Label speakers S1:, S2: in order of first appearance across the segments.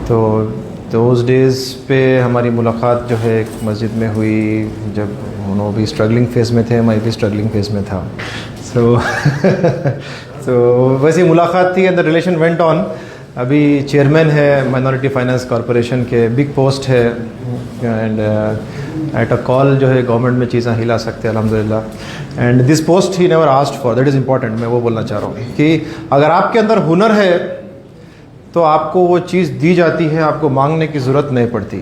S1: तो उस डेज़ पे हमारी मुलाकात जो है एक मस्जिद में हुई, जब उन्होंने भी स्ट्रगलिंग फेज़ में थे, मैं भी स्ट्रगलिंग फेज़ में था। तो वैसे मुलाकात थी and the relation went on. अभी चेयरमैन है माइनॉरिटी फाइनेंस कॉरपोरेशन के, बिग पोस्ट है एंड एट अ कॉल जो है गवर्नमेंट में चीज़ें हिला सकते हैं अल्हम्दुलिल्लाह। And this post he never asked for, that is important. मैं वो बोलना चाह रहा हूँ कि अगर आपके अंदर हुनर है तो आपको वो चीज़ दी जाती है, आपको मांगने की ज़रूरत नहीं पड़ती।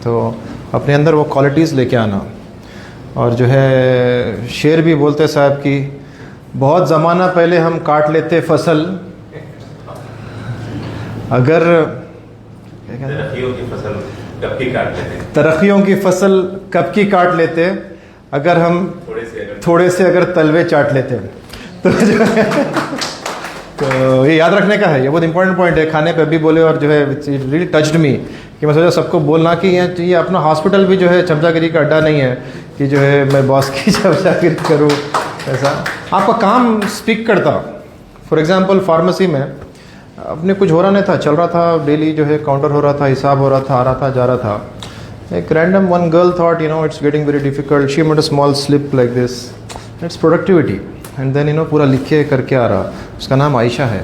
S1: तो अपने अंदर वो क्वालिटीज़ लेके आना। और जो है शेर भी बोलते साहब कि बहुत ज़माना पहले हम काट लेते फसल, अगर
S2: तरक्कियों की फसल कब की काट लेते,
S1: तरक्कियों की फसल कब की काट लेते अगर हम थोड़े से अगर तलवे चाट लेते। तो जो है तो ये याद रखने का है, ये बहुत इंपॉर्टेंट पॉइंट है। खाने पे भी बोले और जो है इट रियली टच्ड मी कि मैं सोचा सबको बोलना कि ये अपना हॉस्पिटल भी जो है चमचागिरी का अड्डा नहीं है कि जो है मैं बॉस की चमचागिरी करूँ। ऐसा आपका काम स्पीक करता। फॉर एग्जांपल फार्मेसी में अपने कुछ हो रहा नहीं था, चल रहा था, डेली जो है काउंटर हो रहा था, हिसाब हो रहा था, आ रहा था, जा रहा था। एक random one girl thought it's getting very difficult, she made a small slip like this, it's productivity. And then पूरा लिखे करके आ रहा, उसका नाम आयशा है।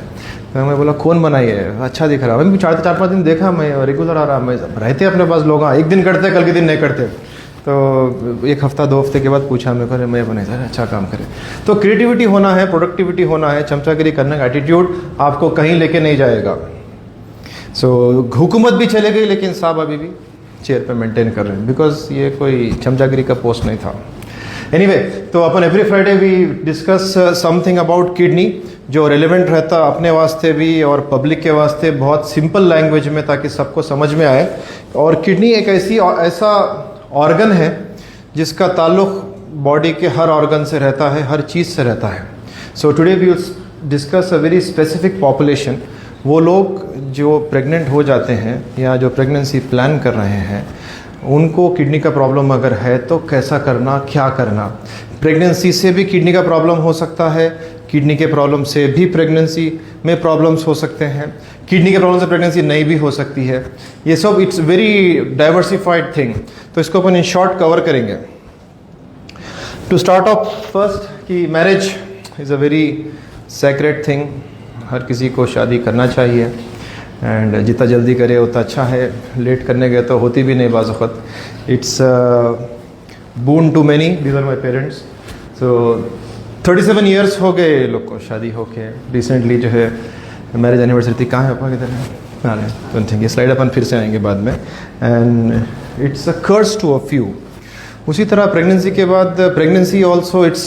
S1: तो मैं बोला कौन बनाई है, अच्छा दिख रहा। मैं भी 4-5 दिन देखा, मैं रेगुलर आ रहा, मैं रहते अपने पास लोग, हाँ एक दिन करते कल के दिन नहीं करते। तो एक हफ्ता 2 हफ्ते के बाद पूछा मैं, करे मैं बनाई सर, अच्छा काम करे। तो क्रिएटिविटी होना है, प्रोडक्टिविटी होना है, चमचागिरी करने का एटीट्यूड आपको कहीं लेके नहीं जाएगा। सो हुकूमत भी चले गई लेकिन साहब अभी भी चेयर पे मेंटेन कर रहे हैं, बिकॉज ये कोई चमचागिरी का पोस्ट नहीं था। एनीवे, तो अपन every Friday we discuss something about kidney, जो रेलिवेंट रहता अपने वास्ते भी और पब्लिक के वास्ते, बहुत सिंपल लैंग्वेज में ताकि सबको समझ में आए। और किडनी एक ऐसा ऑर्गन है जिसका ताल्लुक बॉडी के हर ऑर्गन से रहता है, हर चीज़ से रहता है। So today we will discuss a very specific population, वो लोग जो प्रेग्नेंट हो जाते हैं या जो प्रेगनेंसी प्लान कर रहे हैं, उनको किडनी का प्रॉब्लम अगर है तो कैसा करना, क्या करना। प्रेगनेंसी से भी किडनी का प्रॉब्लम हो सकता है, किडनी के प्रॉब्लम से भी प्रेगनेंसी में प्रॉब्लम्स हो सकते हैं, किडनी के प्रॉब्लम से प्रेगनेंसी नहीं भी हो सकती है। ये सब इट्स वेरी डाइवर्सिफाइड थिंग। तो इसको अपन इन शॉर्ट कवर करेंगे। टू स्टार्ट ऑफ फर्स्ट कि marriage is a very sacred thing, हर किसी को शादी करना चाहिए एंड जितना जल्दी करे उतना अच्छा है। लेट करने गए तो होती भी नहीं बाज़ वक़्त। It's boon to many, these are my parents. So 37 years हो गए लोग को शादी होके। रिसेंटली जो है मैरिज एनिवर्सरी थी, कहाँ है पापा, किधर है? हाँ नहीं, डोंट थिंक, ये स्लाइड अपन फिर से आएंगे बाद में। And it's a curse to a few. उसी तरह प्रेगनेंसी के बाद pregnancy also it's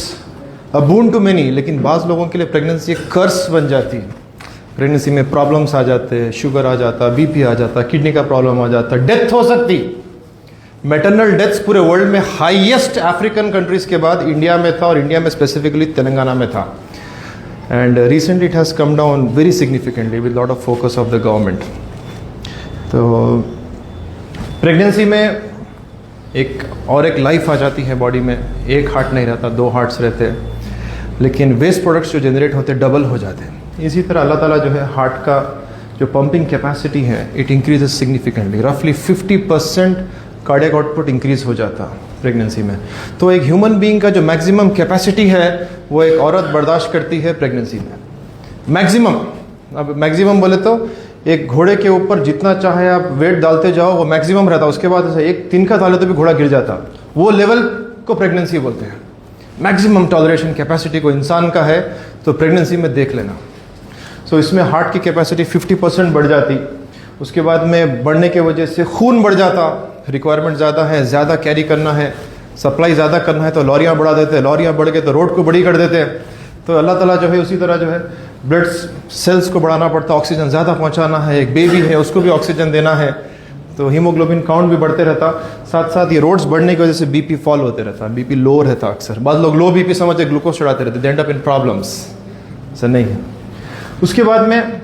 S1: a boon to many, लेकिन बाज़ लोगों के लिए प्रेगनेंसी एक कर्स बन जाती है। प्रेगनेंसी में प्रॉब्लम्स आ जाते हैं, शुगर आ जाता, बीपी आ जाता, किडनी का प्रॉब्लम आ जाता, डेथ हो सकती। मैटरनल डेथ्स पूरे वर्ल्ड में हाईएस्ट अफ्रीकन कंट्रीज़ के बाद इंडिया में था, और इंडिया में स्पेसिफिकली तेलंगाना में था। And recently it has come down very significantly with lot of focus of the government. तो प्रेगनेंसी में एक लाइफ आ जाती है बॉडी में। एक हार्ट नहीं रहता, 2 हार्ट्स रहते हैं, लेकिन वेस्ट प्रोडक्ट्स जो जनरेट होते हैं डबल हो जाते हैं। इसी तरह अल्लाह ताला जो है हार्ट का जो पंपिंग कैपेसिटी है इट इंक्रीजेस सिग्निफिकेंटली, रफली 50% कार्डियक आउटपुट इंक्रीज हो जाता प्रेगनेंसी में। तो एक ह्यूमन बीइंग का जो मैक्सिमम कैपेसिटी है वो एक औरत बर्दाश्त करती है प्रेगनेंसी में, मैक्सिमम। अब मैक्सिमम बोले तो एक घोड़े के ऊपर जितना चाहे आप वेट डालते जाओ वो मैक्सिमम रहता, उसके बाद ऐसे एक तिनका डाले तो भी घोड़ा गिर जाता। वो लेवल को प्रेगनेंसी बोलते हैं। मैक्सिमम टॉलरेशन कैपेसिटी को इंसान का है तो प्रेगनेंसी में देख लेना। सो इसमें हार्ट की कैपेसिटी 50% बढ़ जाती, उसके बाद में बढ़ने के वजह से खून बढ़ जाता, रिक्वायरमेंट ज़्यादा है, ज़्यादा कैरी करना है, सप्लाई ज़्यादा करना है तो लॉरियाँ बढ़ा देते हैं, लॉरियाँ बढ़ गए तो रोड को बड़ी कर देते हैं। तो अल्लाह ताला जो है उसी तरह जो है ब्लड सेल्स को बढ़ाना पड़ता, ऑक्सीजन ज़्यादा पहुँचाना है, एक बेबी है उसको भी ऑक्सीजन देना है, तो हीमोग्लोबिन काउंट भी बढ़ते रहता। साथ साथ ये रोड्स बढ़ने की वजह से बीपी फॉल होते रहता, बीपी लो रहता। अक्सर बाद लोग लो बीपी समझ के ग्लूकोज चढ़ाते रहते, दे एंड अप इन प्रॉब्लम्स। ऐसा नहीं है। उसके बाद में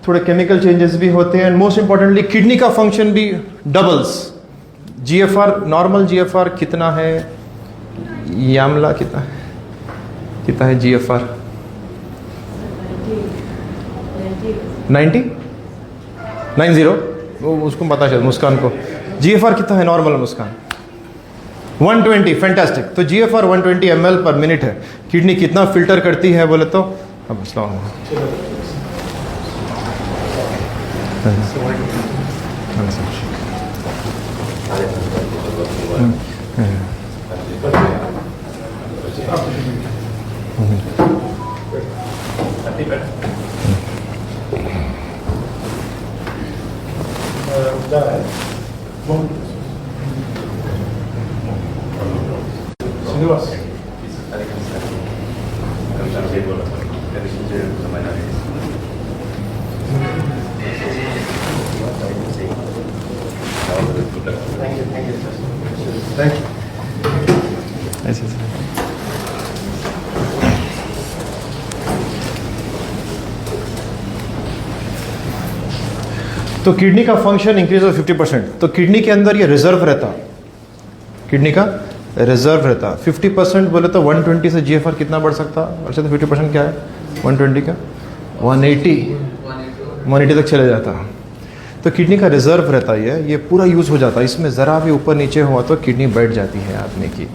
S1: थोड़े केमिकल चेंजेस भी होते हैं, एंड मोस्ट इंपॉर्टेंटली किडनी का फंक्शन भी डबल्स। जीएफआर, नॉर्मल जीएफआर कितना है, यामला कितना है जीएफआर? 90? वो उसको पता शायद मुस्कान को GFR कितना है नॉर्मल मुस्कान 120 फैंटास्टिक। तो GFR 120 ml पर मिनट है। किडनी कितना फिल्टर करती है बोले तो अब ऐसे तो किडनी का फंक्शन इंक्रीज हो 50%। तो किडनी के अंदर ये रिजर्व रहता, किडनी का रिजर्व रहता 50%। बोले तो 120 से GFR कितना बढ़ सकता? अच्छा तो 50% क्या है 120 का 180 तक चले जाता। तो किडनी का रिजर्व रहता है, ये पूरा यूज़ हो जाता है। इसमें ज़रा भी ऊपर नीचे हुआ तो किडनी बैठ जाती है आदमी की।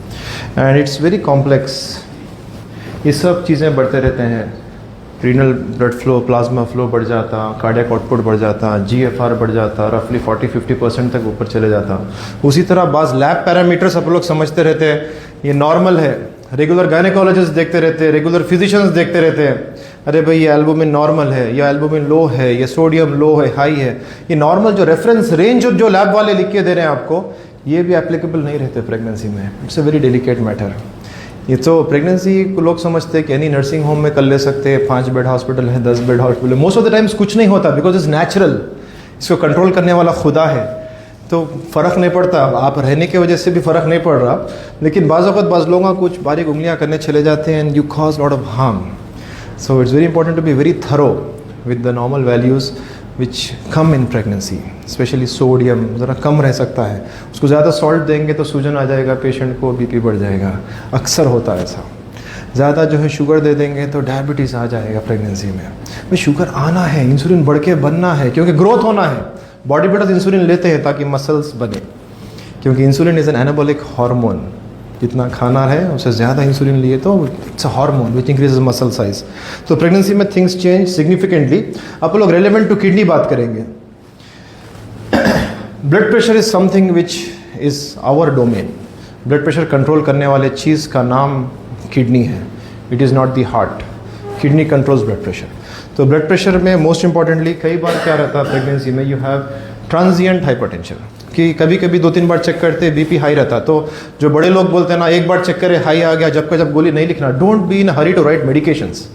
S1: And it's very complex. ये सब चीज़ें बढ़ते रहते हैं। Renal blood flow, plasma flow बढ़ जाता, कार्डियक आउटपुट बढ़ जाता, GFR बढ़ जाता, रफली 40-50% तक ऊपर चले जाता। उसी तरह बाज़ लैब पैरामीटर्स आप लोग समझते रहते हैं ये नॉर्मल है, रेगुलर गायनेकोलॉजिस्ट देखते रहते हैं, रेगुलर फिजिशियंस देखते रहते हैं, अरे भाई ये एल्बुमिन नॉर्मल है, या एल्बुमिन लो है, ये सोडियम लो है, हाई है। ये नॉर्मल जो रेफरेंस रेंज जो लैब वाले लिख के दे रहे हैं आपको, ये भी एप्लीकेबल नहीं रहते प्रेगनेंसी में। It's a very delicate matter. ये तो प्रेगनेंसी को लोग समझते हैं कि एनी नर्सिंग होम में कर ले सकते हैं, 5 बेड हॉस्पिटल है, 10 बेड हॉस्पिटल है। मोस्ट ऑफ द टाइम्स कुछ नहीं होता बिकॉज इट्स नेचुरल। इसको कंट्रोल करने वाला खुदा है, तो फ़र्क नहीं पड़ता। आप रहने की वजह से भी फ़र्क नहीं पड़ रहा, लेकिन बाज़ लोग कुछ बारीक उंगलियां करने चले जाते हैं and you cause lot of harm. So it's very important to be very thorough with the normal values which come in pregnancy. Specially sodium ज़रा कम रह सकता है, उसको ज़्यादा सॉल्ट देंगे तो सूजन आ जाएगा, पेशेंट को BP बढ़ जाएगा, अक्सर होता है ऐसा। ज़्यादा जो है शुगर दे देंगे तो डायबिटीज़ आ जाएगा प्रेगनेंसी में। भाई शुगर आना है, इंसुलिन बढ़ के बनना है, क्योंकि ग्रोथ होना है। बॉडी बिल्डर्स इंसुलिन लेते हैं ताकि मसल्स बने, क्योंकि insulin is an anabolic hormone. जितना खाना है उससे ज़्यादा इंसुलिन लिए तो it's a hormone which increases muscle size. तो प्रेगनेंसी में थिंग्स चेंज सिग्निफिकेंटली। आप लोग रेलेवेंट टू किडनी बात करेंगे। Blood pressure is something which is our domain. Blood pressure control करने वाले चीज़ का नाम किडनी है, it is not the heart. Kidney controls blood pressure. तो ब्लड प्रेशर में मोस्ट इंपॉर्टेंटली कई बार क्या रहता है प्रेगनेंसी में, यू हैव ट्रांजिएंट हाइपरटेंशन, कि कभी कभी 2-3 बार चेक करते BP हाई रहता। तो जो बड़े लोग बोलते हैं ना, एक बार चेक करे हाई आ गया, जब गोली नहीं लिखना। Don't be in hurry to write medications,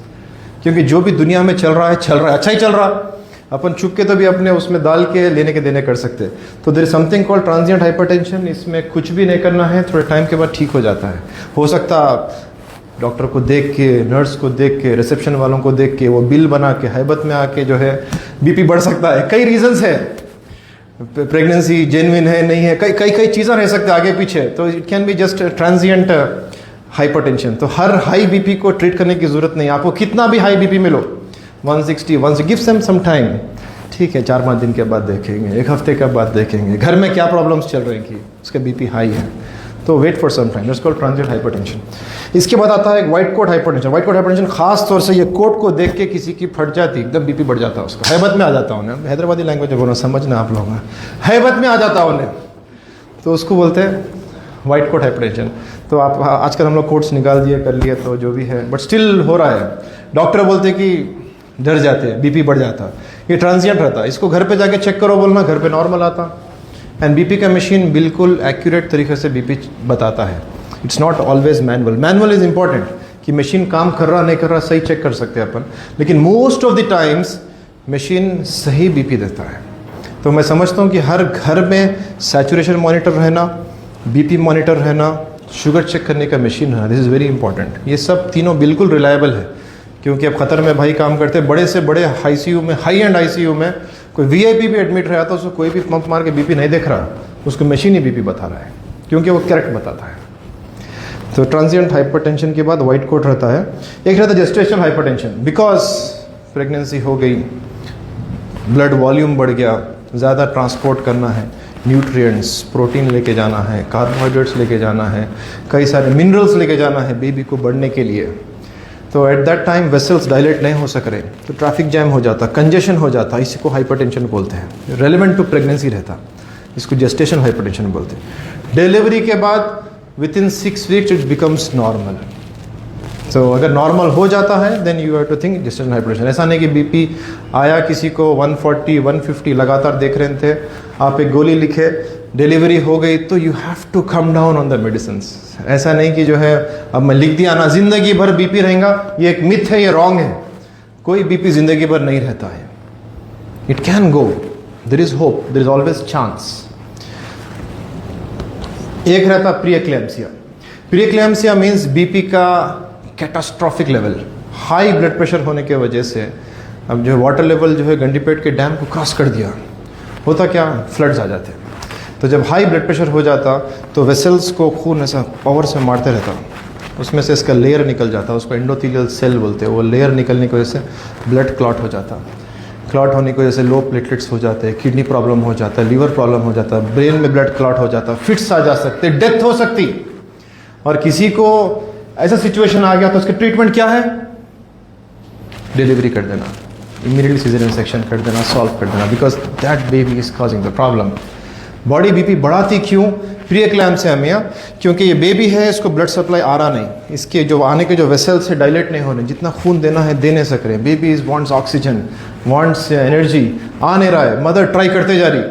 S1: क्योंकि जो भी दुनिया में चल रहा है अच्छा ही चल रहा। अपन चुप के तो भी अपने उसमें डाल के लेने के देने कर सकते। तो there is something called transient hypertension. इसमें कुछ भी नहीं करना है, थोड़े टाइम के बाद ठीक हो जाता है। हो सकता डॉक्टर को देख के, नर्स को देख के, रिसेप्शन वालों को देख के, वो बिल बना के हैबत में आके जो है BP बढ़ सकता है। कई रीजंस है, प्रेगनेंसी जेन्युइन है नहीं है, कई चीज़ें रह सकते आगे पीछे। तो it can be just transient hypertension. तो हर हाई BP को ट्रीट करने की जरूरत नहीं। आपको कितना भी हाई BP मिलो, 160 गिव सम टाइम, ठीक है, 4-5 दिन के बाद देखेंगे, 1 हफ्ते के बाद देखेंगे, घर में क्या प्रॉब्लम्स चल रही हैं, उसका BP हाई है, तो wait for some time. That's called transient hypertension. इसके बाद आता है एक white coat hypertension. White coat hypertension खास तौर से ये कोट को देख के किसी की फट जाती, एकदम BP बढ़ जाता है, उसका हैबत में आ जाता उन्हें। हैदराबादी लैंग्वेज में बोलना समझना आप लोग, हैबत में आ जाता उन्हें, तो उसको बोलते हैं व्हाइट कोट हाइपरटेंशन। तो आप आजकल हम लोग कोट्स निकाल दिए, कर लिए, तो जो भी है, बट स्टिल हो रहा है। डॉक्टर बोलते कि डर जाते हैं, BP बढ़ जाता, ये ट्रांजिएंट रहता। इसको घर पे जाके चेक करो बोलना, घर पे नॉर्मल आता। एंड BP का मशीन बिल्कुल एक्यूरेट तरीके से BP बताता है। It's not always manual. Manual is important कि मशीन काम कर रहा नहीं कर रहा सही चेक कर सकते हैं अपन, लेकिन most of the times machine सही BP देता है। तो मैं समझता हूँ कि हर घर में सैचुरेशन मॉनिटर रहना, BP मॉनिटर रहना, शुगर चेक करने का मशीन रहना, दिस इज़ वेरी इंपॉर्टेंट। ये सब तीनों बिल्कुल रिलायबल है, क्योंकि अब खतर में भाई काम करते हैं, बड़े से बड़े ICU में, हाई एंड ICU में कोई VIP भी एडमिट रहा तो उसको कोई भी पंप मार के BP नहीं देख रहा, उसको मशीन ही BP बता रहा है, क्योंकि वो करेक्ट बताता है। तो ट्रांजिएंट हाइपरटेंशन के बाद व्हाइट कोट रहता है। एक रहता है जेस्टेशनल हाइपरटेंशन, बिकॉज प्रेगनेंसी हो गई, ब्लड वॉल्यूम बढ़ गया, ज़्यादा ट्रांसपोर्ट करना है, न्यूट्रिएंट्स, प्रोटीन लेके जाना है, कार्बोहाइड्रेट्स लेके जाना है, कई सारे मिनरल्स लेके जाना है बेबी को बढ़ने के लिए, तो at that time vessels dilate नहीं हो सक रहे, तो ट्रैफिक जैम हो जाता, कंजेशन हो जाता, इसी को हाइपरटेंशन बोलते हैं। रेलेवेंट टू प्रेगनेंसी रहता, इसको जेस्टेशन हाइपरटेंशन बोलते हैं। डिलीवरी के बाद within 6 weeks it becomes normal. तो अगर नॉर्मल हो जाता है then you have to think gestational hypertension. ऐसा नहीं कि बीपी आया किसी को 140 150 लगातार देख रहे थे, आप एक गोली लिखे, डिलीवरी हो गई, तो you have to come down on the medicine. ऐसा नहीं कि जो है अब मैं लिख दिया ना जिंदगी भर बीपी रहेगा, ये एक मिथ है, ये रॉन्ग है। कोई बीपी जिंदगी भर नहीं रहता है, it can go, there is hope, there is always chance. एक रहता प्री-एक्लैम्सिया। प्री-एक्लैम्सिया मीन्स बीपी का catastrophic level, high blood pressure होने के वजह से अब जो वाटर लेवल जो है गंडीपेट के डैम को क्रॉस कर दिया, होता क्या, फ्लड्स आ जाते। तो जब हाई ब्लड प्रेशर हो जाता तो वेसल्स को खून ऐसा पावर से मारते रहता, उसमें से इसका लेयर निकल जाता, उसको एंडोथेलियल सेल बोलते हैं। वो लेयर निकलने की वजह से ब्लड क्लॉट हो जाता, क्लॉट होने की वजह से लो प्लेटलेट्स हो जाते हैं, किडनी प्रॉब्लम हो जाता है, लीवर प्रॉब्लम हो जाता है, ब्रेन में ब्लड क्लॉट हो जाता, फिट्स आ जा सकते, डेथ हो सकती। और किसी को ऐसा सिचुएशन आ गया तो उसकी ट्रीटमेंट क्या है, डिलीवरी कर देना, इमीडिएटली सीजरियन सेक्शन कर देना, सॉल्व कर देना, because that baby is causing the problem. Body BP बढ़ाती क्यों, प्री-एक्लैम्सिया, क्योंकि ये बेबी है, इसको ब्लड सप्लाई आ रहा नहीं, इसके जो आने के जो वेसल्स से डायलेट नहीं हो रहे, जितना खून देना है दे नहीं सक रहे। Baby is wants oxygen, wants energy, आ नहीं रहा है, मदर ट्राई करते जा रही,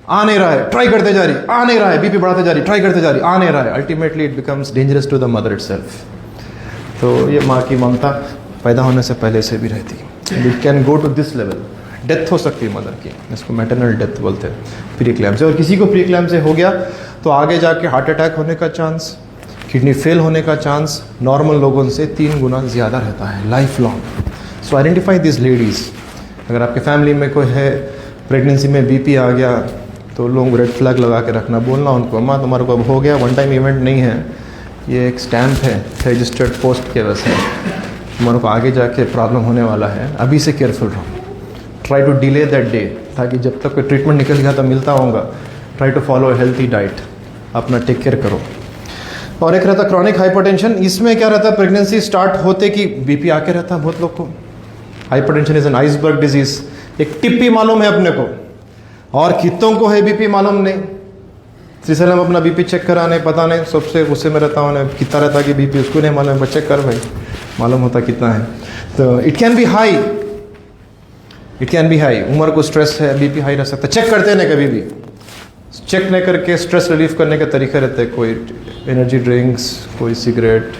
S1: आ नहीं रहा है, ट्राई करते जा रही, आ नहीं रहा है, बीपी बढ़ाते जा रही, ट्राई करते जा रही, आ नहीं रहा है, ultimately it becomes dangerous to the mother itself. तो ये माँ की ममता पैदा होने से पहले से भी रहती, it can go to this level, death हो सकती है मदर की, इसको मैटरनल डेथ बोलते हैं प्री-एक्लैम्सिया। और किसी को प्री-एक्लैम्सिया हो गया तो आगे जाके हार्ट अटैक होने का चांस, किडनी फेल होने का चांस नॉर्मल लोगों से 3 गुना ज़्यादा रहता है life long. So identify this ladies. अगर आपके फैमिली में कोई है प्रेगनेंसी में बीपी आ गया तो लोग रेड फ्लैग लगा के रखना, बोलना उनको, अम्मा तुम्हारे को अब हो गया, वन टाइम इवेंट नहीं है, ये एक स्टैम्प है रजिस्टर्ड पोस्ट के वजह से, तुम्हारे को आगे जाके प्रॉब्लम होने वाला है, अभी से केयरफुल रहो। Try to delay that day, ताकि जब तक कोई ट्रीटमेंट निकल गया तो मिलता होगा। Try to follow healthy diet, अपना टेक केयर करो। और एक रहता क्रॉनिक हाइपरटेंशन, इसमें क्या रहता है, प्रेगनेंसी स्टार्ट होते कि बीपी आके रहता है बहुत लोग को। Hypertension is an iceberg disease, एक टिप्पी मालूम है अपने को, और कितों को है बीपी मालूम नहीं। इसलिए हम अपना बीपी चेक कराने, पता नहीं, सबसे गुस्से में रहता हूँ, कितना रहता कि बीपी उसको नहीं मालूम, चेक कर भाई, मालूम होता कितना है। तो it can be high, it can be high, उम्र को स्ट्रेस है, बीपी हाई रह सकता है। चेक करते हैं ना, कभी भी चेक नहीं करके स्ट्रेस रिलीफ करने के तरीके रहते हैं, कोई एनर्जी ड्रिंक्स, कोई सिगरेट,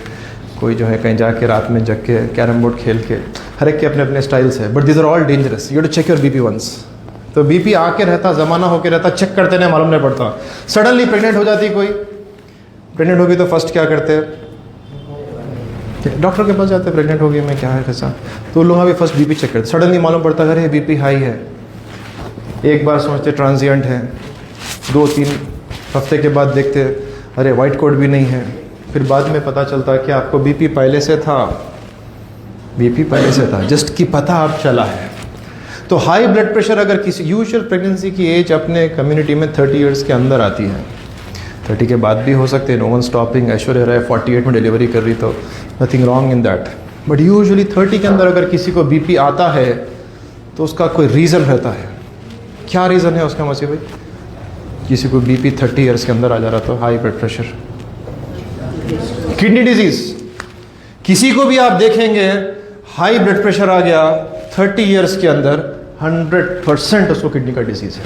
S1: कोई जो है कहीं जाके रात में जग के कैरम बोर्ड खेल के, हर एक के अपने अपने स्टाइल्स है, but this are all dangerous. You to check your BP once. तो बीपी आके रहता, जमाना होके रहता, चेक करते नहीं, मालूम नहीं पड़ता। सडनली प्रेग्नेंट हो जाती, कोई प्रेग्नेंट होगी तो फर्स्ट क्या करते हैं, डॉक्टर के पास जाते हैं, प्रेग्नेंट हो गई मैं, क्या है कैसा, तो लोग अभी फर्स्ट बीपी चेक करते, सडनली मालूम पड़ता है अरे बीपी हाई है। एक बार सोचते ट्रांजिएंट है, 2-3 हफ्ते के बाद देखते अरे वाइट कोट भी नहीं है, फिर बाद में पता चलता है कि आपको बीपी पहले से था, बीपी पहले से था, जस्ट कि पता अब चला है। तो हाई ब्लड प्रेशर अगर किसी, यूजुअल प्रेगनेंसी की एज अपने कम्युनिटी में 30 ईयर्स के अंदर आती है, 30 के बाद भी हो सकते हैं, no one stopping. Aishwarya Rai 48 में डिलीवरी कर रही, तो nothing wrong in that, but usually 30 के अंदर अगर किसी को बीपी आता है तो उसका कोई रीज़न रहता है। क्या रीज़न है उसका मसीह भाई? किसी को बीपी 30 ईयर्स के अंदर आ जा रहा, तो high blood pressure, kidney disease, किसी को भी आप देखेंगे हाई ब्लड प्रेशर आ गया 30 ईयर्स के अंदर, 100% उसको किडनी का डिजीज है।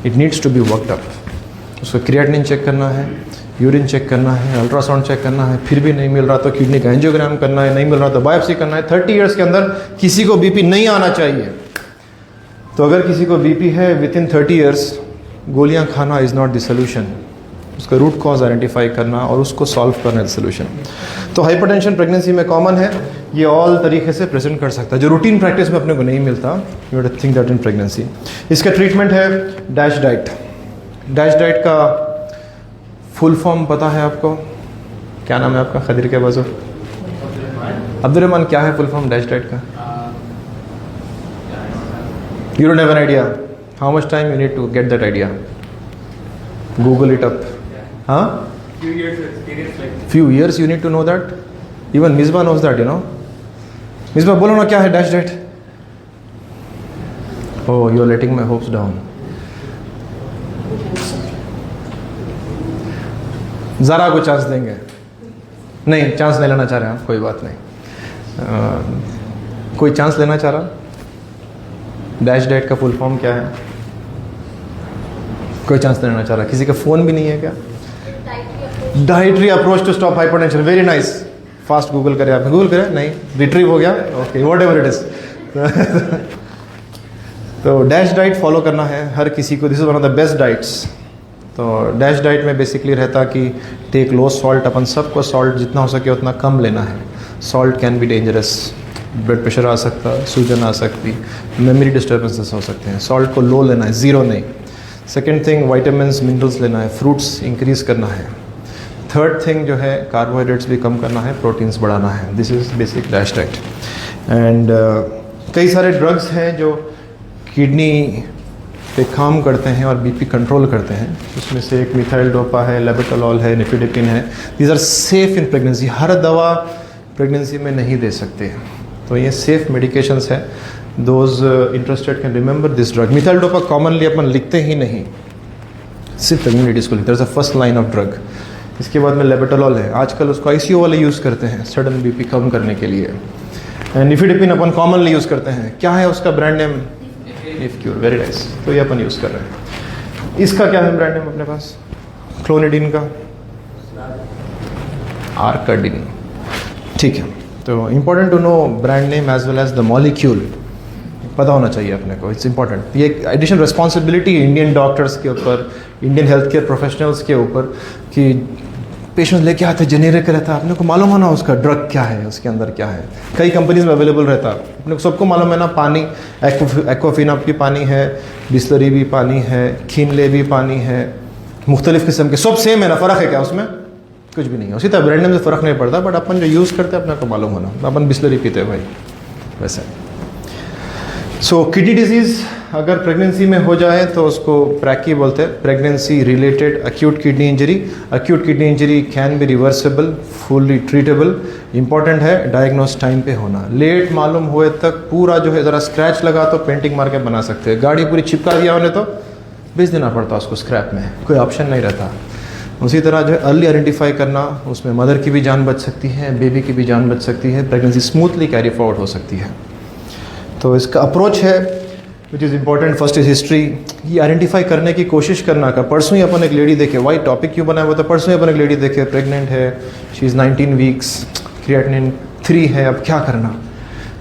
S1: It needs to be worked up. उसको क्रिएटिनिन चेक करना है, यूरिन चेक करना है, अल्ट्रासाउंड चेक करना है, फिर भी नहीं मिल रहा तो किडनी का एंजियोग्राम करना है, नहीं मिल रहा तो बायोप्सी करना है। 30 ईयर्स के अंदर किसी को बीपी नहीं आना चाहिए। तो अगर किसी को बीपी है विद इन 30 ईयर्स, गोलियां खाना इज़ नॉट द सोल्यूशन। उसका रूट कॉज आइडेंटिफाई करना और उसको सॉल्व करना है सोल्यूशन। तो हाइपरटेंशन प्रेगनेंसी में कॉमन है, ये ऑल तरीके से प्रेजेंट कर सकता है, जो रूटीन प्रैक्टिस में अपने को नहीं मिलता। You have to think that in pregnancy. इसका ट्रीटमेंट है डैश डाइट। डैश डाइट का फुल फॉर्म पता है आपको? क्या नाम है आपका? खदीर के बाजू अब्दुर्रहमान। क्या है फुल फॉर्म डैश डाइट का? You don't have an idea? How much time you need to get that idea? Google it up. Huh?
S3: Few years of experience like
S1: Few years you need to know that? Even Misbah knows that, you know. Misbah, बोलो ना क्या है dash date? Oh, you are letting my hopes down. ज़रा को chance देंगे? नहीं, chance नहीं लेना चाह रहे हैं आप, कोई बात नहीं। कोई चांस लेना चाह रहा? डैश डेट का फुल फॉर्म क्या है? कोई चांस लेना चाह रहा? किसी का फ़ोन भी नहीं है क्या? Dietary approach to stop hypertension, very nice. Fast Google करें, आपने गूगल करें? नहीं, रिट्रीव हो गया, okay, whatever it is. तो डैश डाइट फॉलो करना है हर किसी को, this is one of the best diets. तो डैश डाइट में बेसिकली रहता कि टेक लो सॉल्ट, अपन सबको सॉल्ट जितना हो सके उतना कम लेना है। Salt can be dangerous, blood pressure आ सकता, सूजन आ सकती, मेमोरी डिस्टर्बेंसेस हो सकते हैं। सॉल्ट को लो लेना है, ज़ीरो नहीं। सेकेंड थिंग, वाइटामिन्स मिनरल्स लेना है, फ्रूट्स इंक्रीज़ करना है। थर्ड थिंग जो है, कार्बोहाइड्रेट्स भी कम करना है, प्रोटीन्स बढ़ाना है। This is basic dash diet. And कई सारे ड्रग्स हैं जो किडनी पे काम करते हैं और बीपी कंट्रोल करते हैं। उसमें से एक मिथाइल डोपा है, लेबेटोलॉल है, निफिडिपिन है। These are safe in pregnancy. हर दवा प्रेगनेंसी में नहीं दे सकते, तो ये सेफ मेडिकेशंस है। Those interested can remember this drug. Methyldopa commonly अपन लिखते ही नहीं, सिर्फ प्रेगनेंट लेडीज़ को लिखते हैं, फर्स्ट लाइन ऑफ ड्रग। इसके बाद में लेबेटोलॉल है, आजकल उसको ICU वाले यूज़ करते हैं सडन बीपी कम करने के लिए। निफिडिपिन अपन कॉमनली यूज़ करते हैं, क्या है उसका ब्रांड नेम? इफ्क्यूर, वेरी नाइस। तो ये अपन यूज़ कर रहे हैं। इसका क्या है ब्रांड नेम अपने पास? क्लोनिडीन का आर्काडिन, ठीक है। तो important to know brand name as well as the molecule, पता होना चाहिए अपने को, इट्स इंपॉर्टेंट। ये एडिशनल रिस्पॉन्सिबिलिटी इंडियन डॉक्टर्स के ऊपर, इंडियन हेल्थ केयर प्रोफेशनल्स के ऊपर, कि पेशेंट लेके आते जेनेरिक रहता है, अपने को मालूम है ना उसका ड्रग क्या है, उसके अंदर क्या है। कई कंपनीज में अवेलेबल रहता है, अपने को सबको मालूम है ना। पानी एक्वाफिना भी पानी है, बिस्लरी भी पानी है, खीनले भी पानी है, मुख्तलिफ किस्म के, सब सेम है ना, फ़र्क है क्या उसमें? कुछ भी नहीं है। उसी तरह ब्रांड नेम से फ़र्क नहीं पड़ता, बट अपन जो यूज़ करते हैं अपने को मालूम होना। अपन बिस्लरी पीते हैं भाई, वैसे। सो किडनी डिजीज़ अगर प्रेगनेंसी में हो जाए तो उसको प्रैकी बोलते हैं, pregnancy related acute kidney injury. Acute kidney injury can be reversible, fully treatable. Important है डायग्नोस टाइम पे होना। लेट मालूम हुए तक पूरा जो है, ज़रा स्क्रैच लगा तो पेंटिंग मार के बना सकते हैं, गाड़ी पूरी चिपका दिया उन्हें तो बेच देना पड़ता उसको स्क्रैप में, कोई ऑप्शन नहीं रहता। उसी तरह जो है अर्ली आइडेंटिफाई करना, उसमें मदर की भी जान बच सकती है, बेबी की भी जान बच सकती है, प्रेगनेंसी स्मूथली कैरी फॉरवर्ड हो सकती है। तो इसका अप्रोच है which is important. First is history, ये आइडेंटिफाई करने की कोशिश करना का। परसों ही अपन एक लेडी देखे, वाई टॉपिक क्यों बनाया हुआ था, परसों ही अपन एक लेडी देखे, प्रेग्नेंट है, शी इज़ 19 वीक्स, क्रिएटिनिन 3 है, अब क्या करना।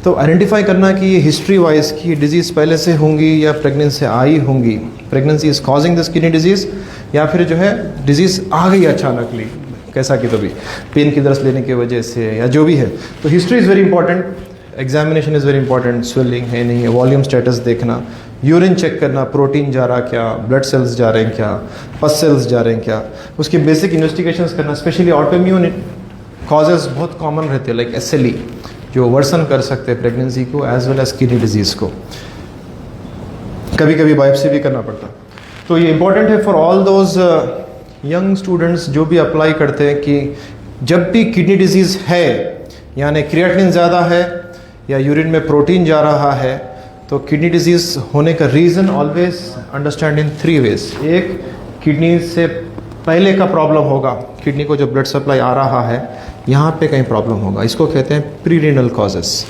S1: तो आइडेंटिफाई करना कि ये हिस्ट्री वाइज की डिजीज़ पहले से होंगी या प्रेगनेंसी से आई होंगी, pregnancy is causing this kidney disease, या फिर जो है डिजीज़ आ गई अचानकली, कैसा कि तो भी पेन किलर्स लेने की वजह से या जो भी है। तो history is very important, examination is very important, swelling है नहीं है, वॉल्यूम स्टेटस देखना, यूरिन चेक करना, प्रोटीन जा रहा क्या, ब्लड सेल्स जा रहे हैं क्या, पस सेल्स जा रहे हैं क्या, उसकी बेसिक इन्वेस्टिगेशंस करना। स्पेशली ऑटोइम्यून कॉजेज़ बहुत कॉमन रहते हैं, लाइक SLE, जो वर्सन कर सकते हैं प्रेगनेंसी को as well as kidney disease को। कभी कभी बायोप्सी भी करना पड़ता। तो ये इंपॉर्टेंट है for all those young students जो भी अप्लाई करते हैं कि जब भी किडनी डिजीज़ है, यानी क्रिएटिनिन ज़्यादा है या यूरिन में प्रोटीन जा रहा है, तो किडनी डिजीज़ होने का reason always understand in 3 ways. एक, किडनी से पहले का प्रॉब्लम होगा, किडनी को जो ब्लड सप्लाई आ रहा है यहाँ पे कहीं प्रॉब्लम होगा, इसको कहते हैं प्रीरेनल कॉजेस।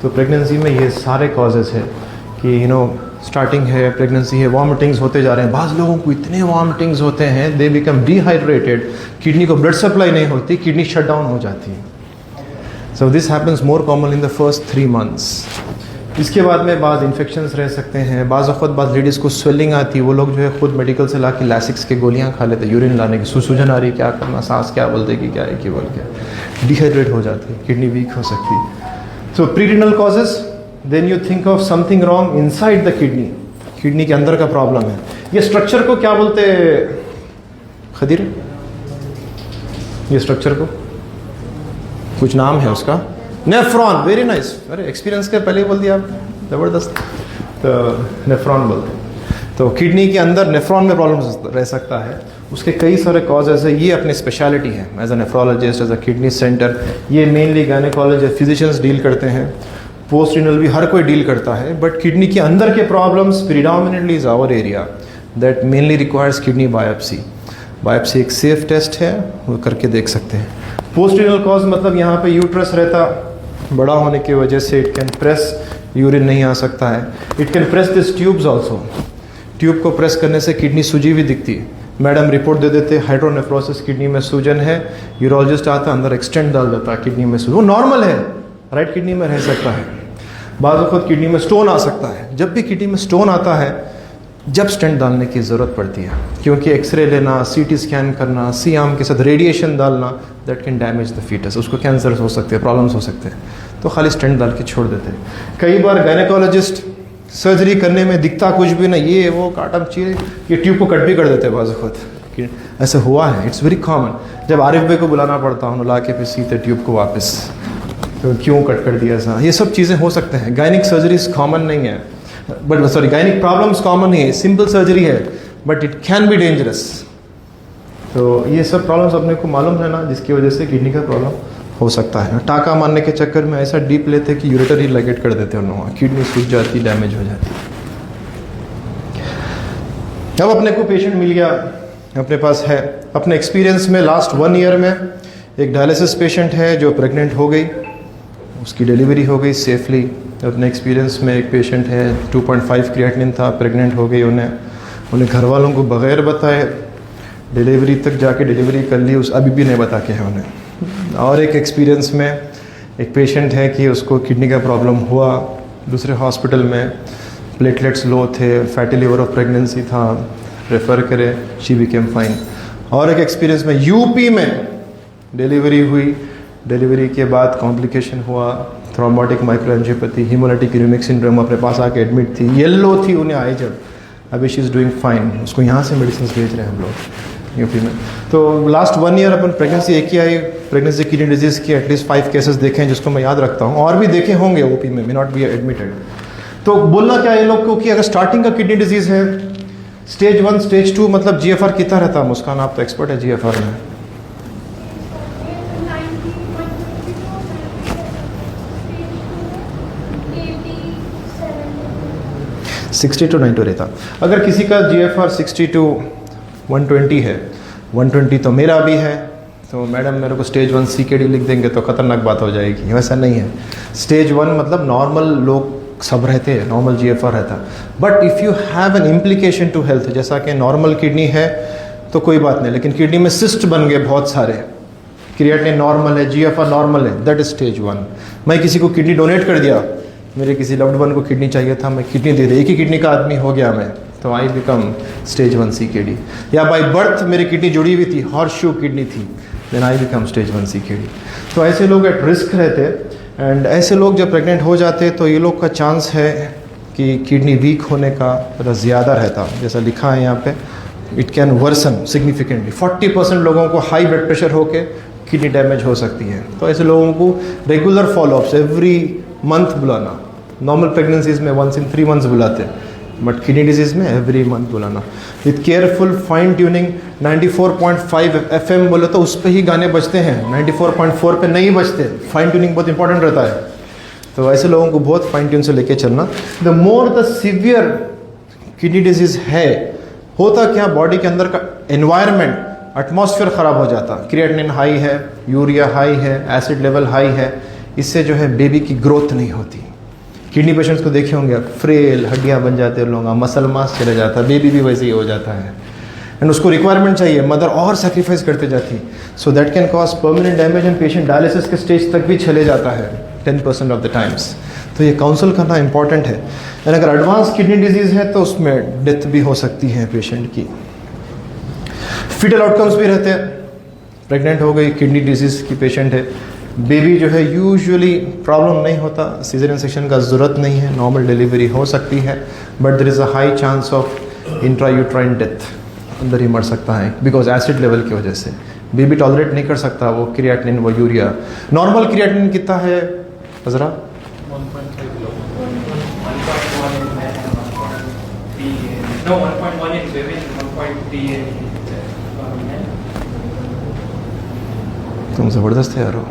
S1: तो प्रेगनेंसी में ये सारे कॉजेस है कि स्टार्टिंग है, प्रेगनेंसी है, वॉमिटिंग्स होते जा रहे हैं, बाज़ लोगों को इतने वॉमिटिंग्स होते हैं, दे बिकम डिहाइड्रेटेड, किडनी को ब्लड सप्लाई नहीं होती, किडनी शट डाउन हो जाती है। So this happens more common in the first 3 months। इसके बाद में बाज़ इन्फेक्शंस रह सकते हैं, बाज़ वक़्त बाज़ लेडीज़ को स्वेलिंग आती है, वो लोग जो है खुद मेडिकल से ला के लैसिक्स के गोलियाँ खा लेते, यूरिन लाने की, सूजन आ रही, क्या करना, सांस क्या बोल देगी, क्या है कि बोल के डिहाइड्रेट हो जाती है, किडनी वीक हो सकती है। So prerenal causes, then you think of something wrong inside the kidney, kidney के अंदर का प्रॉब्लम है। ये स्ट्रक्चर को क्या बोलते हैं खदीर? ये स्ट्रक्चर को कुछ नाम है उसका, नेफ्रॉन। वेरी नाइस, अरे एक्सपीरियंस के पहले ही बोल दिया आप, ज़बरदस्त। तो नेफ्रॉन बोलते हैं। तो किडनी के अंदर नेफ्रॉन में प्रॉब्लम रह सकता है, उसके कई सारे कॉजेज है। ये अपनी स्पेशलिटी है as a nephrologist, as a kidney centre. ये मेनली गायनेकोलॉजिस्ट फिजिशियंस डील करते हैं, पोस्ट रीनल भी हर कोई डील करता है, बट किडनी के अंदर के problems predominantly is our area that mainly requires kidney biopsy. Biopsy एक सेफ टेस्ट है, वो करके देख सकते हैं। पोस्ट रीनल कॉज मतलब यहाँ पे यूट्रस रहता बड़ा होने की वजह से इट कैन प्रेस, यूरिन नहीं आ सकता है। It can press this tubes also, tube को प्रेस करने से किडनी सूजी भी दिखती है। मैडम रिपोर्ट दे देते हाइड्रोनेफ्रोसिस, किडनी में सूजन है, यूरोलॉजिस्ट आता अंदर एक्सटेंड डाल देता किडनी में सूजन, वो नॉर्मल है, राइट किडनी में रह सकता है। बाद खुद किडनी में स्टोन आ सकता है। जब भी किडनी में स्टोन आता है, जब स्टेंट डालने की ज़रूरत पड़ती है, क्योंकि एक्सरे लेना, सीटी स्कैन करना, सी आर्म के साथ रेडिएशन डालना, that can damage the foetus, उसको कैंसर हो सकते हैं, प्रॉब्लम्स हो सकते हैं, तो खाली स्टेंट डाल के छोड़ देते हैं। कई बार गायनेकोलॉजिस्ट सर्जरी करने में दिखता कुछ भी नहीं, ये वो काटम चीज, ये ट्यूब को कट भी कर देते हैं बाज़ खुद, ऐसे हुआ है, इट्स वेरी कॉमन। जब आरिफ भाई को बुलाना पड़ता हूँ, ला के फिर सीते ट्यूब को वापस, तो क्यों कट कर दिया ऐसा, ये सब चीज़ें हो सकते हैं। गायनिक सर्जरीज कॉमन नहीं है, but sorry gynaec problems common नहीं है, सिंपल सर्जरी है, but it can be dangerous. तो ये सब प्रॉब्लम्स अपने को मालूम है ना, जिसकी वजह से किडनी का प्रॉब्लम हो सकता है। टाका मारने के चक्कर में ऐसा डीप लेते कि यूरेटर ही लाइगेट कर देते हैं, किडनी सूज जाती, डैमेज हो जाती। अब अपने को पेशेंट मिल गया, अपने पास है, अपने एक्सपीरियंस में लास्ट 1 ईयर में एक डायलिसिस पेशेंट है जो प्रेग्नेंट हो गई, उसकी डिलीवरी हो गई सेफली। अपने एक्सपीरियंस में एक पेशेंट है 2.5 क्रिएटिनिन था, प्रेग्नेंट हो गई, उन्हें घर वालों को बगैर बताए डिलीवरी तक जाके डिलीवरी कर ली, उस अभी भी नहीं बता के है उन्हें। और एक एक्सपीरियंस में एक पेशेंट है कि उसको किडनी का प्रॉब्लम हुआ, दूसरे हॉस्पिटल में प्लेटलेट्स लो थे, फैटी लिवर ऑफ प्रेगनेंसी था, रेफ़र करे, शी बिकेम फाइन। और एक एक्सपीरियंस में यूपी में डिलीवरी हुई, डिलीवरी के बाद कॉम्प्लिकेशन हुआ, थ्रोम्बोटिक माइक्रोएंजियोपैथी, हीमोलाइटिक यूरेमिक सिंड्रोम, अपने पास आके एडमिट थी, येलो थी, उन्हें आई जब, अभी शी इज़ डूइंग फाइन, उसको यहाँ से मेडिसिन भेज रहे हैं हम लोग यूपी में। तो लास्ट 1 ईयर अपन प्रेगनेंसी एक ही आई, प्रेगनेंसी किडनी डिजीज़ की एटलीस्ट 5 केसेस देखे हैं जिसको मैं याद रखता हूँ, और भी देखे होंगे ओपी में, मे नॉट बी एडमिटेड। तो बोलना क्या ये लोग को कि अगर स्टार्टिंग का किडनी डिजीज़ है, स्टेज 1 स्टेज 2 मतलब GFR कितना रहता है? मुस्कान आप तो एक्सपर्ट है GFR में। 60 to 90 रहता। अगर किसी का GFR 60 to 120 है, 120 तो मेरा भी है, तो मैडम मेरे को स्टेज 1 CKD लिख देंगे तो ख़तरनाक बात हो जाएगी। वैसा नहीं है, स्टेज 1 मतलब नॉर्मल लोग सब रहते हैं, नॉर्मल GFR रहता। But if you have an implication to health, जैसा कि नॉर्मल किडनी है तो कोई बात नहीं, लेकिन किडनी में सिस्ट बन गए बहुत सारे, क्रिएटिनिन नॉर्मल है, GFR नॉर्मल है, दैट इज स्टेज 1। मैं किसी को किडनी डोनेट कर दिया, मेरे किसी लव्ड वन को किडनी चाहिए था, मैं किडनी दे दी, एक ही किडनी का आदमी हो गया मैं, तो आई बिकम स्टेज 1 CKD। या बाय बर्थ मेरी किडनी जुड़ी हुई थी, हॉर्सशू किडनी थी, then I become stage 1 CKD। तो ऐसे लोग एट रिस्क रहते, एंड ऐसे लोग जब प्रेग्नेंट हो जाते तो ये लोग का चांस है कि किडनी वीक होने का ज़्यादा रहता, जैसा लिखा है यहाँ पे, इट कैन वर्सन सिग्निफिकेंटली। 40% लोगों को हाई ब्लड प्रेशर होके किडनी डैमेज हो सकती है। तो ऐसे लोगों को रेगुलर फॉलोअप्स एवरी मंथ बुलाना, नॉर्मल प्रेगनेंसीज में 1 in 3 months बुलाते हैं, बट किडनी डिजीज़ में एवरी मंथ बुलाना, with careful fine tuning. 94.5 FM बोले तो उस पर ही गाने बजते हैं, 94.4 पे नहीं बजते, फाइन ट्यूनिंग बहुत इंपॉर्टेंट रहता है। तो ऐसे लोगों को बहुत फाइन ट्यून से लेके चलना। The more the severe kidney disease है, होता क्या, बॉडी के अंदर का एनवायरनमेंट, एटमॉस्फेयर ख़राब हो जाता, क्रिएटिनिन हाई है, यूरिया हाई है, एसिड लेवल हाई है, इससे जो है बेबी की ग्रोथ नहीं होती। किडनी पेशेंट्स को देखे होंगे, फ्रेल हड्डियां बन जाते हैं लोग, मसल मास चले जाता है, बेबी भी वैसे ही हो जाता है, एंड उसको रिक्वायरमेंट चाहिए, मदर और सेक्रीफाइस करते जाती, so that can cause permanent damage, and patient dialysis के स्टेज तक भी चले जाता है 10% ऑफ द टाइम्स। तो ये काउंसल करना इंपॉर्टेंट है, एंड अगर एडवांस किडनी डिजीज़ है तो उसमें डेथ भी हो सकती है पेशेंट की। फीटल आउटकम्स भी रहते हैं, प्रेग्नेंट हो गई, किडनी डिजीज़ की पेशेंट है, बेबी जो है यूजुअली प्रॉब्लम नहीं होता, सीजरियन सेक्शन का ज़रूरत नहीं है, नॉर्मल डिलीवरी हो सकती है, but there is a high chance of intrauterine death, अंदर ही मर सकता है, बिकॉज एसिड लेवल की वजह से बेबी टॉलरेट नहीं कर सकता वो क्रिएटिनिन, वो यूरिया। नॉर्मल क्रिएटिनिन कितना है Hazra?
S3: 1.5 kilo. No, 1.1 in women, 1.3 in men.
S1: तुम ज़बरदस्त है यार हो।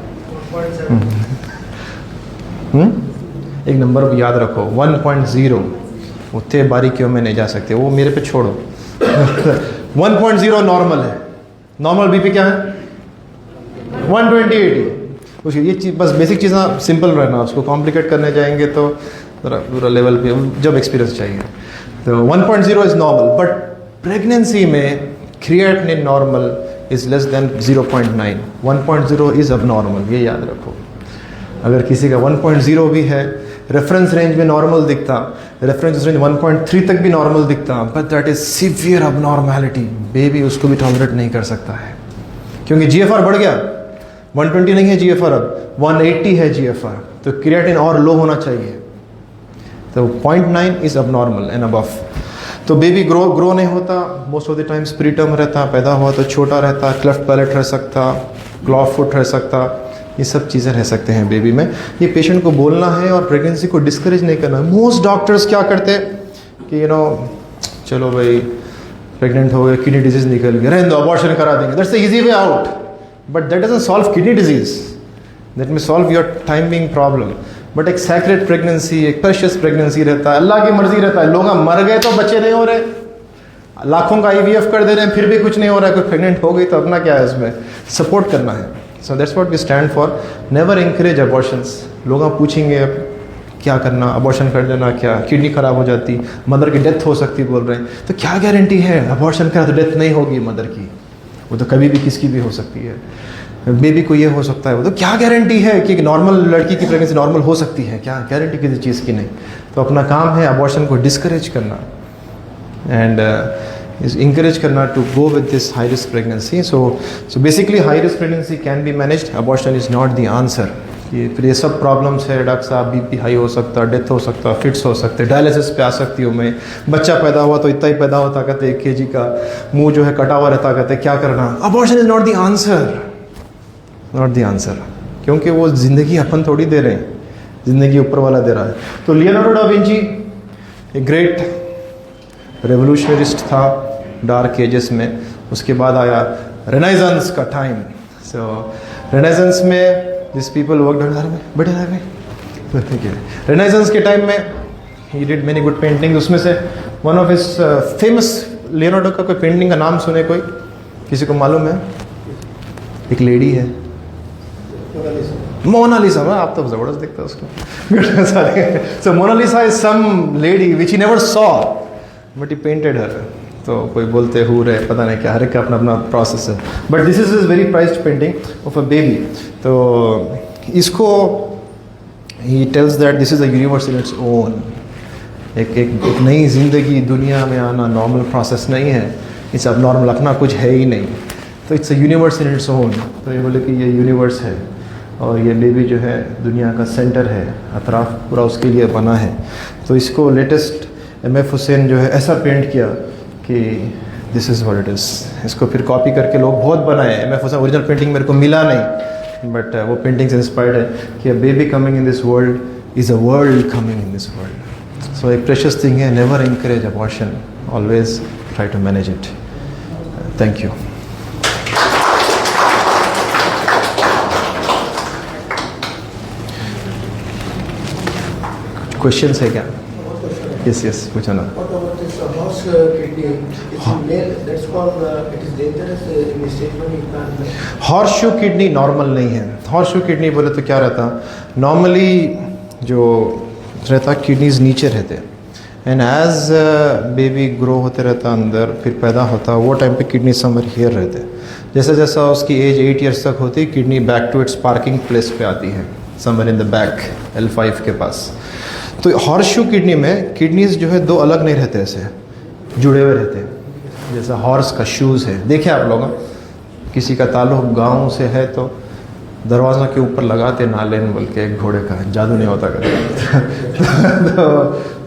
S3: 1.7.
S1: एक नंबर को याद रखो 1.0, उतने बारीकियों में नहीं जा सकते, वो मेरे पे छोड़ो। 1.0 नॉर्मल है। नॉर्मल बीपी क्या है? 120/80। उसकी ये चीज़ बस बेसिक चीज़ें सिंपल रहना, उसको कॉम्प्लिकेट करने जाएंगे तो ज़रा पूरा लेवल पे जब एक्सपीरियंस चाहिए। तो 1.0 इज़ नॉर्मल, बट प्रेगनेंसी में creatinine normal is less than 0.9। 1.0 is अब नॉर्मल, ये याद रखो। अगर किसी का 1.0 भी है, रेफरेंस रेंज में नॉर्मल दिखता, रेफरेंस रेंज 1.3 तक भी नॉर्मल दिखता, but that is severe अबनॉर्मैलिटी। Baby उसको भी टॉलरेट नहीं कर सकता है, क्योंकि जीएफआर बढ़ गया। 120 नहीं है जीएफआर, अब 180 है जीएफआर, तो क्रिएटिन और लो होना चाहिए। तो 0.9 इज अबनॉर्मल एंड अबव। तो बेबी ग्रो नहीं होता, most of the times preterm रहता, पैदा हुआ तो छोटा रहता, क्लेफ्ट पैलेट रह सकता, क्लॉ फुट रह सकता, ये सब चीज़ें रह सकते हैं बेबी में। ये पेशेंट को बोलना है और प्रेगनेंसी को डिस्करेज नहीं करना है। मोस्ट डॉक्टर्स क्या करते हैं कि चलो भाई प्रेग्नेंट हो गए, किडनी डिजीज निकल गया, रहने दो, अबॉर्शन करा देंगे, that's the easy way out. But that doesn't solve kidney disease, that may solve your timing problem. But एक सैक्रेड प्रेगनेंसी, एक प्रेशियस प्रेगनेंसी रहता है, अल्लाह की मर्जी रहता है। लोग मर गए तो बच्चे नहीं हो रहे, लाखों का IVF कर दे रहे हैं, फिर भी कुछ नहीं हो रहा है। कोई प्रेग्नेंट हो गई तो अपना क्या है, उसमें सपोर्ट करना है। So that's what we stand for. Never encourage abortions. लोग पूछेंगे अब क्या करना, अबॉर्शन कर देना क्या, किडनी खराब हो जाती, मदर की डेथ हो सकती बोल रहे हैं, तो क्या गारंटी है अबॉर्शन करा तो डेथ नहीं होगी मदर की? वो तो कभी भी किसकी भी हो सकती है, बेबी को ये हो सकता है, वो तो क्या गारंटी है कि नॉर्मल लड़की की प्रेगनेंसी नॉर्मल हो सकती है? क्या गारंटी किसी चीज़ की नहीं। तो अपना काम है अबॉर्शन को डिस्करेज करना एंड is encourage करना to go with this high risk pregnancy. So basically high risk pregnancy can be managed, abortion is not the answer. फिर ये सब प्रॉब्लम्स है डॉक्टर साहब, बीपी हाई हो सकता, डेथ हो सकता, फिट्स हो सकते, डायलिसिस पे आ सकती हूँ मैं, बच्चा पैदा हुआ तो इतना ही पैदा होता, कहते 1 kg का, मुंह जो है कटा हुआ रहता, कहते क्या करना। Abortion is not the answer, not the answer, क्योंकि वो ज़िंदगी अपन थोड़ी दे रहे हैं, ज़िंदगी ऊपर वाला दे रहा है। तो लियोनार्डो डा विंची एक ग्रेट रेवोल्यूशनरिस्ट था डार्क एजेस में। उसके बाद आया रेनेसांस का टाइम। सो रेनेसांस में दिस पीपल वर्क बड़े रेनेसांस के टाइम में he did many good painting. उसमें से one of his famous Leonardo का कोई पेंटिंग का नाम सुने कोई, किसी को मालूम है? एक लेडी है मोनालिसा। आप तो जबरदस्त दिखता है उसको। So Mona Lisa is some lady which he never saw but he painted her. तो कोई बोलते हूर है, पता नहीं क्या, हर एक का अपना अपना प्रोसेस है। But this is very prized painting of a baby. तो इसको he tells that this is a universe in its own. एक नई जिंदगी दुनिया में आना नॉर्मल प्रोसेस नहीं है, इट्स अब नॉर्मल, अपना कुछ है ही नहीं। तो it's a universe in its own. तो ये बोले कि ये यूनिवर्स है और ये बेबी जो है दुनिया का सेंटर है, अतराफ पूरा उसके लिए बना है। तो इसको लेटेस्ट MF हुसैन जो है ऐसा पेंट किया कि this is what it is. इसको फिर कॉपी करके लोग बहुत बनाए। MF हुसैन ओरिजिनल पेंटिंग मेरे को मिला नहीं, बट वो पेंटिंग से इंस्पायर्ड है कि a baby coming in this world is a world coming in this world. So एक प्रेशियस थिंग है, never encourage abortion, always try to manage it. Thank you. Questions है क्या? Yes, पूछो ना।
S4: What about this horse kidney? It's in male. That's called. It is dangerous in the stage when you can't.
S1: Horseshoe kidney normal नहीं है। Horseshoe kidney बोले तो क्या रहता, नॉर्मली जो रहता किडनीज नीचे रहते एंड एज बेबी ग्रो होते रहता अंदर, फिर पैदा होता, वो टाइम पे किडनी समर हियर रहते। जैसा जैसा उसकी एज 8 years तक होती, kidney back to its parking place पे आती है, summer in the back L5 के पास। तो हॉर्सशू किडनी में किडनीज जो है 2 अलग नहीं रहते, ऐसे जुड़े हुए रहते हैं, जैसा हॉर्स का शूज़ है। देखे आप लोग, किसी का ताल्लुक गांव से है तो दरवाज़ा के ऊपर लगाते नालेन बोल के, एक घोड़े का जादू नहीं होता कर।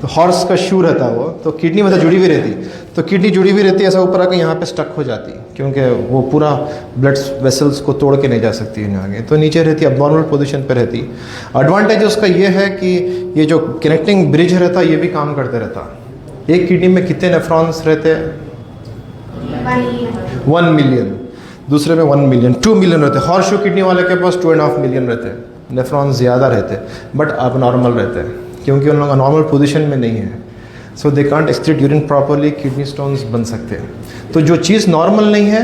S1: तो हॉर्स का शू रहता वो, तो किडनी मतलब जुड़ी हुई रहती। तो किडनी जुड़ी हुई रहती, ऐसा ऊपर आकर यहाँ पे स्टक हो जाती, क्योंकि वो पूरा ब्लड वेसल्स को तोड़ के नहीं जा सकती है आगे, तो नीचे रहती, अब नॉर्मल पोजीशन पे रहती। एडवांटेज उसका ये है कि ये जो कनेक्टिंग ब्रिज रहता ये भी काम करते रहता। एक किडनी में कितने नेफ्रॉन्स रहते हैं? 1 मिलियन। दूसरे में 1 मिलियन, 2 मिलियन रहते हैं। हॉर्स शू किडनी वाले के पास 2.5 मिलियन रहते हैं, नेफ्रॉन्स ज़्यादा रहते हैं, बट अब नॉर्मल रहते हैं क्योंकि उन लोग नॉर्मल पोजीशन में नहीं है। So they can't excrete urine properly, kidney stones बन सकते हैं। तो जो चीज़ नॉर्मल नहीं है